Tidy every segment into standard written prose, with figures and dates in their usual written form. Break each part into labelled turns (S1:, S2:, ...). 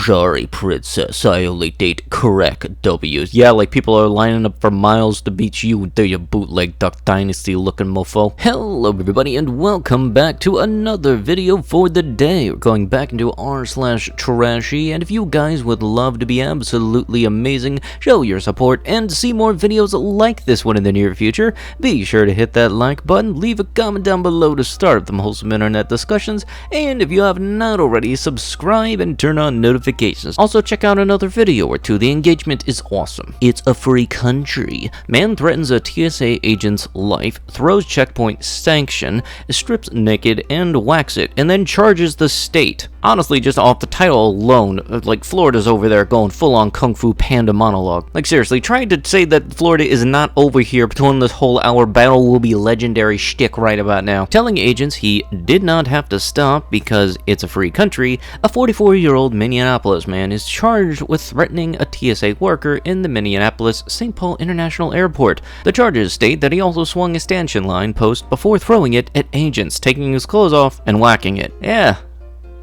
S1: Sorry, princess, I only date correct W's. Yeah, like people are lining up for miles to beat you with your bootleg Duck Dynasty looking mofo. Hello everybody and welcome back to another video for the day. We're going back into r/trashy, and if you guys would love to be absolutely amazing, show your support, and see more videos like this one in the near future, be sure to hit that like button, leave a comment down below to start them wholesome internet discussions, and if you have not already, subscribe and turn on notifications. Also, check out another video or two. The engagement is awesome. It's a free country. Man threatens a TSA agent's life, throws checkpoint sanction, strips naked and whacks it, and then charges the state. Honestly, just off the title alone, like Florida's over there going full-on Kung Fu Panda monologue. Like seriously, trying to say that Florida is not over here between this whole our battle will be legendary shtick right about now. Telling agents he did not have to stop because it's a free country, a 44-year-old Minneapolis man is charged with threatening a TSA worker in the Minneapolis-St. Paul International Airport. The charges state that he also swung a stanchion line post before throwing it at agents, taking his clothes off and whacking it. Yeah.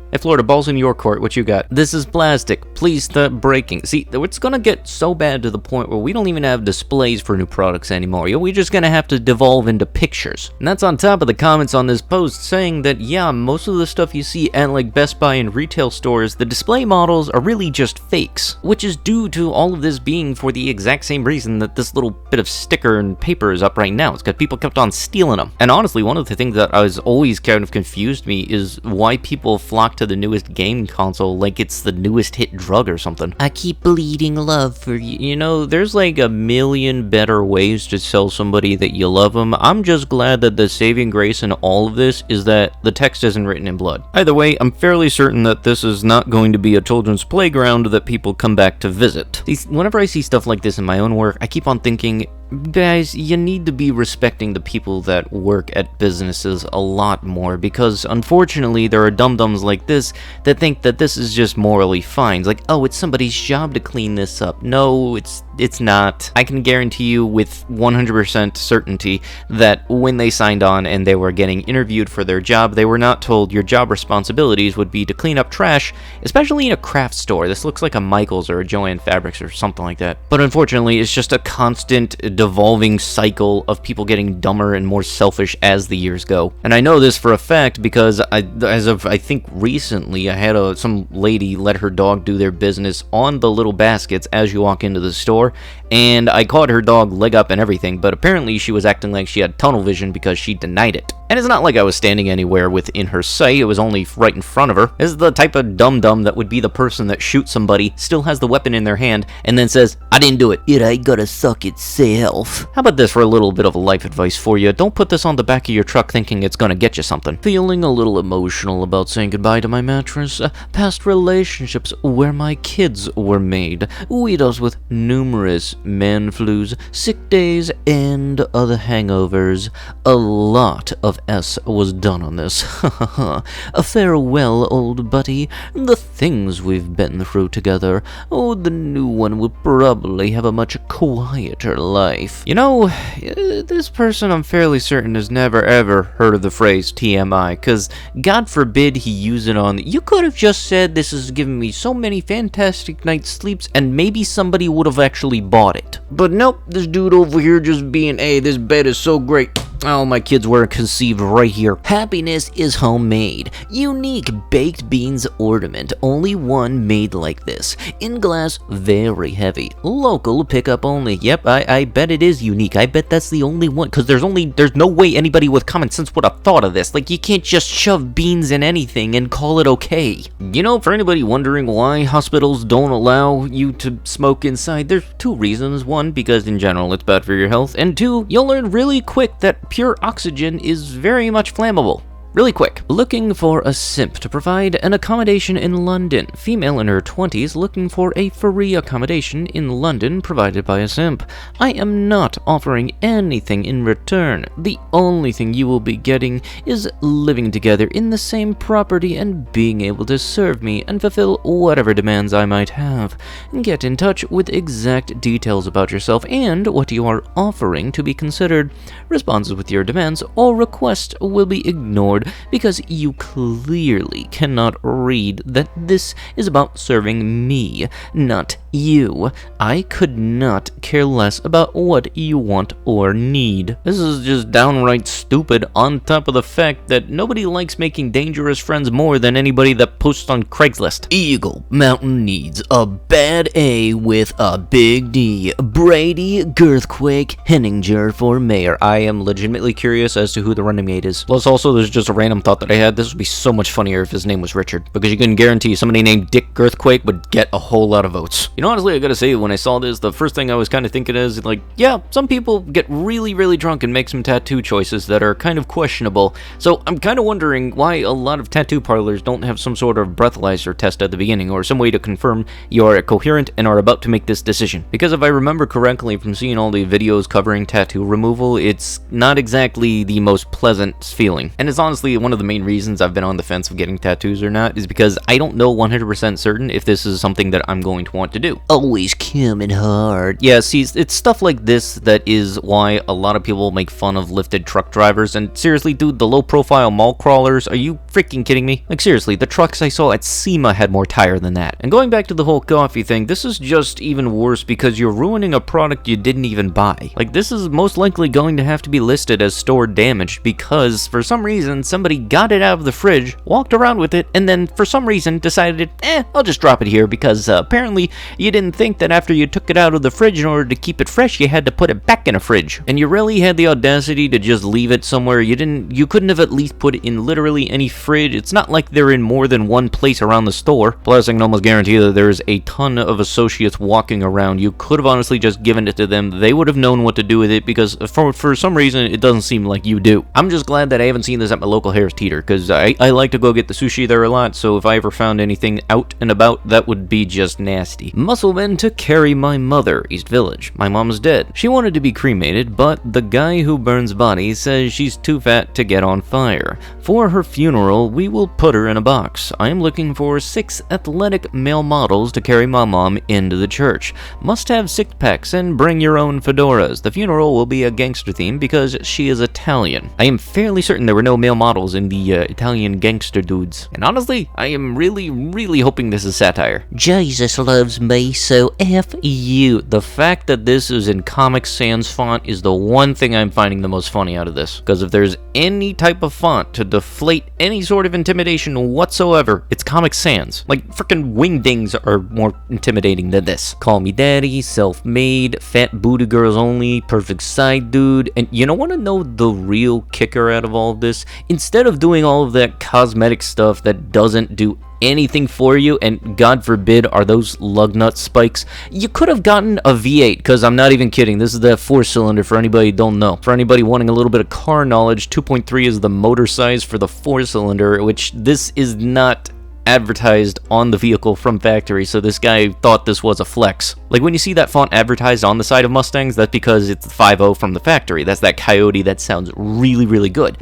S1: Hey Florida, ball's in your court, what you got? This is plastic, please stop breaking. See, it's gonna get so bad to the point where we don't even have displays for new products anymore. We're just gonna have to devolve into pictures. And that's on top of the comments on this post saying that, yeah, most of the stuff you see at like Best Buy and retail stores, the display models are really just fakes, which is due to all of this being for the exact same reason that this little bit of sticker and paper is up right now. It's because people kept on stealing them. And honestly, one of the things that I was always kind of confused me is why people flock to the newest game console like it's the newest hit drug or something. I keep bleeding love for you. You know, there's like a million better ways to tell somebody that you love them. I'm just glad that the saving grace in all of this is that the text isn't written in blood. Either way, I'm fairly certain that this is not going to be a children's playground that people come back to visit. Whenever I see stuff like this in my own work, I keep on thinking, guys, you need to be respecting the people that work at businesses a lot more, because unfortunately there are dum-dums like this that think that this is just morally fine. It's like, oh, it's somebody's job to clean this up. No, it's not. I can guarantee you with 100% certainty that when they signed on and they were getting interviewed for their job, they were not told your job responsibilities would be to clean up trash, especially in a craft store. This looks like a Michaels or a Joann Fabrics or something like that. But unfortunately, it's just a constant devolving cycle of people getting dumber and more selfish as the years go. And I know this for a fact because as of I think recently, I had some lady let her dog do their business on the little baskets as you walk into the store, and I caught her dog leg up and everything, but apparently she was acting like she had tunnel vision because she denied it. And it's not like I was standing anywhere within her sight, it was only right in front of her. This is the type of dum-dum that would be the person that shoots somebody, still has the weapon in their hand, and then says, I didn't do it. It ain't gonna suck itself. How about this for a little bit of life advice for you? Don't put this on the back of your truck thinking it's gonna get you something. Feeling a little emotional about saying goodbye to my mattress? Past relationships where my kids were made. Widows with numerous man flus, sick days, and other hangovers. A lot of S was done on this. A farewell, old buddy. The things we've been through together. Oh, the new one will probably have a much quieter life. You know, this person I'm fairly certain has never ever heard of the phrase TMI, cause God forbid he use it on, you could have just said this has given me so many fantastic night's sleeps and maybe somebody would have actually bought it. But nope, this dude over here just being, hey, this bed is so great. Oh, my kids were conceived right here. Happiness is homemade. Unique baked beans ornament. Only one made like this. In glass, very heavy. Local pickup only. Yep, I bet it is unique. I bet that's the only one. Because there's no way anybody with common sense would have thought of this. Like, you can't just shove beans in anything and call it okay. You know, for anybody wondering why hospitals don't allow you to smoke inside, there's two reasons. One, because in general it's bad for your health. And two, you'll learn really quick that pure oxygen is very much flammable. Really quick. Looking for a simp to provide an accommodation in London. Female in her 20s looking for a free accommodation in London provided by a simp. I am not offering anything in return. The only thing you will be getting is living together in the same property and being able to serve me and fulfill whatever demands I might have. Get in touch with exact details about yourself and what you are offering to be considered. Responses with your demands or requests will be ignored because you clearly cannot read that this is about serving me, not you. I could not care less about what you want or need. This is just downright stupid, on top of the fact that nobody likes making dangerous friends more than anybody that posts on Craigslist. Eagle Mountain needs a bad A with a big D. Brady Girthquake Henninger for mayor. I am legitimately curious as to who the running mate is. Plus, also, there's just a random thought that I had. This would be so much funnier if his name was Richard, because you can guarantee somebody named Dick Girthquake would get a whole lot of votes. You know, honestly, I gotta say, when I saw this, the first thing I was kind of thinking is, like, yeah, some people get really, really drunk and make some tattoo choices that are kind of questionable. So I'm kind of wondering why a lot of tattoo parlors don't have some sort of breathalyzer test at the beginning, or some way to confirm you are coherent and are about to make this decision. Because if I remember correctly from seeing all the videos covering tattoo removal, it's not exactly the most pleasant feeling. And it's honestly one of the main reasons I've been on the fence of getting tattoos or not, is because I don't know 100% certain if this is something that I'm going to want to do. Always coming hard. Yeah, see, it's stuff like this that is why a lot of people make fun of lifted truck drivers. And seriously, dude, the low-profile mall crawlers, are you freaking kidding me? Like, seriously, the trucks I saw at SEMA had more tire than that. And going back to the whole coffee thing, this is just even worse because you're ruining a product you didn't even buy. Like, this is most likely going to have to be listed as stored damaged because for some reason somebody got it out of the fridge, walked around with it, and then for some reason decided, I'll just drop it here because apparently you didn't think that after you took it out of the fridge in order to keep it fresh, you had to put it back in a fridge. And you really had the audacity to just leave it somewhere. You couldn't have at least put it in literally any fridge. It's not like they're in more than one place around the store. Plus, I can almost guarantee that there's a ton of associates walking around. You could have honestly just given it to them. They would have known what to do with it because for some reason, it doesn't seem like you do. I'm just glad that I haven't seen this at my local Harris Teeter because I like to go get the sushi there a lot, so if I ever found anything out and about, that would be just nasty. Musclemen to carry my mother, East Village. My mom's dead. She wanted to be cremated, but the guy who burns bodies says she's too fat to get on fire. For her funeral, we will put her in a box. I am looking for 6 athletic male models to carry my mom into the church. Must have 6-packs and bring your own fedoras. The funeral will be a gangster theme because she is Italian. I am fairly certain there were no male models in the Italian gangster dudes. And honestly, I am really, really hoping this is satire. Jesus loves me, so F you. The fact that this is in Comic Sans font is the one thing I'm finding the most funny out of this. Because if there's any type of font to deflate any sort of intimidation whatsoever, it's Comic Sans. Like, frickin' wingdings are more intimidating than this. Call me daddy, self-made, fat booty girls only, perfect side dude. And you don't want to know the real kicker out of all of this? Instead of doing all of that cosmetic stuff that doesn't do anything for you, and God forbid are those lug nut spikes, you could have gotten a V8, because I'm not even kidding, this is the 4-cylinder for anybody who don't know. For anybody wanting a little bit of car knowledge, 2.3 is the motor size for the 4-cylinder, which this is not advertised on the vehicle from factory, so this guy thought this was a flex. Like when you see that font advertised on the side of Mustangs, that's because it's the 5.0 from the factory. That's that coyote that sounds really, really good.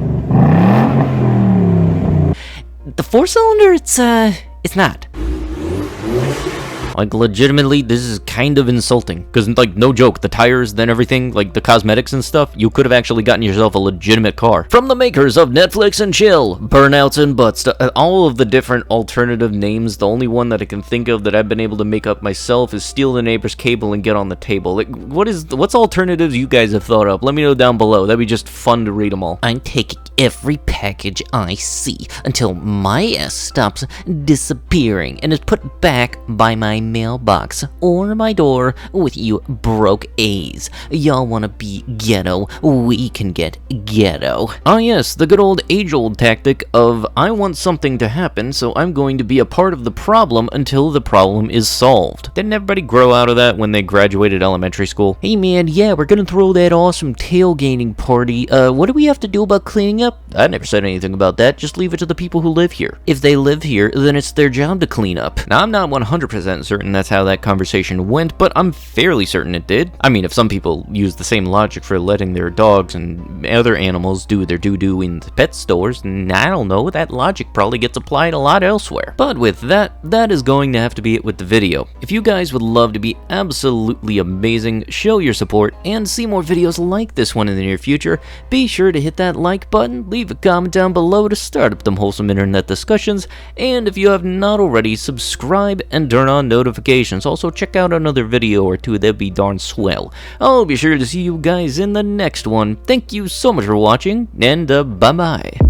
S1: The 4-cylinder, it's not. Like, legitimately, this is kind of insulting. Because, like, no joke, the tires, then everything, like, the cosmetics and stuff, you could have actually gotten yourself a legitimate car. From the makers of Netflix and Chill, Burnouts and Butts, all of the different alternative names, the only one that I can think of that I've been able to make up myself is Steal the Neighbor's Cable and Get on the Table. Like, what's alternatives you guys have thought up? Let me know down below. That'd be just fun to read them all. I'm taking every package I see until my ass stops disappearing and is put back by my mailbox or my door with you broke A's. Y'all wanna be ghetto? We can get ghetto. Ah yes, the good old age-old tactic of I want something to happen, so I'm going to be a part of the problem until the problem is solved. Didn't everybody grow out of that when they graduated elementary school? Hey man, yeah, we're gonna throw that awesome tailgating party. What do we have to do about cleaning up? I never said anything about that. Just leave it to the people who live here. If they live here, then it's their job to clean up. Now, I'm not 100% certain that's how that conversation went, but I'm fairly certain it did. I mean, if some people use the same logic for letting their dogs and other animals do their doo-doo in the pet stores, I don't know, that logic probably gets applied a lot elsewhere. But with that is going to have to be it with the video. If you guys would love to be absolutely amazing, show your support, and see more videos like this one in the near future, be sure to hit that like button then leave a comment down below to start up them wholesome internet discussions, and if you have not already, subscribe and turn on notifications. Also, check out another video or two, that'd be darn swell. I'll be sure to see you guys in the next one. Thank you so much for watching, and bye-bye.